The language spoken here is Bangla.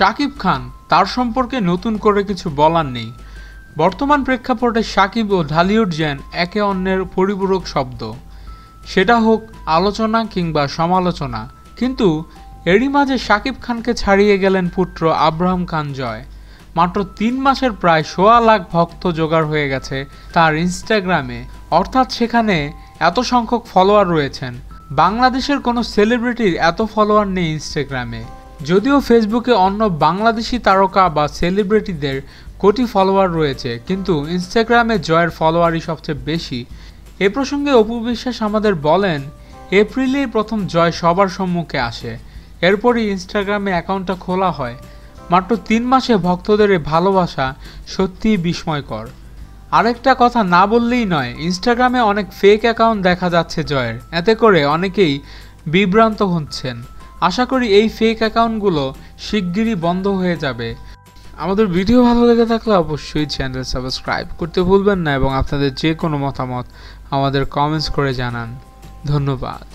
শাকিব খান তার সম্পর্কে নতুন করে কিছু বলার নেই। বর্তমান প্রেক্ষাপটে শাকিব ও ঢালিউড যেন একে অন্যের পরিপূরক শব্দ, সেটা হোক আলোচনা কিংবা সমালোচনা। কিন্তু এরই মাঝে শাকিব খানকে ছাড়িয়ে গেলেন পুত্র আব্রাহাম খান জয়। মাত্র ৩ মাসের প্রায় ১.৫ লাখ ভক্ত জোগাড় হয়ে গেছে তার ইনস্টাগ্রামে, অর্থাৎ সেখানে এত সংখ্যক ফলোয়ার রয়েছেন। বাংলাদেশের কোনো সেলিব্রিটির এত ফলোয়ার নেই ইনস্টাগ্রামে। যদিও ফেসবুকে অন্য বাংলাদেশি তারকা বা সেলিব্রিটিদের কোটি ফলোয়ার রয়েছে, কিন্তু ইনস্টাগ্রামে জয়ের ফলোয়ারই সবচেয়ে বেশি। এ প্রসঙ্গে অপু বিশ্বাস আমাদের বলেন, এপ্রিলেই প্রথম জয় সবার সম্মুখে আসে, এরপরই ইনস্টাগ্রামে অ্যাকাউন্টটা খোলা হয়। মাত্র ৩ মাসে ভক্তদের এই ভালোবাসা সত্যিই বিস্ময়কর। আরেকটা কথা না বললেই নয়, ইনস্টাগ্রামে অনেক ফেক অ্যাকাউন্ট দেখা যাচ্ছে জয়ের, এতে করে অনেকেই বিভ্রান্ত হচ্ছেন। আশা করি এই ফেক অ্যাকাউন্টগুলো শিগগিরই বন্ধ হয়ে যাবে। আমাদের ভিডিও ভালো লেগে থাকলে অবশ্যই চ্যানেল সাবস্ক্রাইব করতে ভুলবেন না এবং আপনাদের যে কোনো মতামত আমাদের কমেন্টস করে জানান। ধন্যবাদ।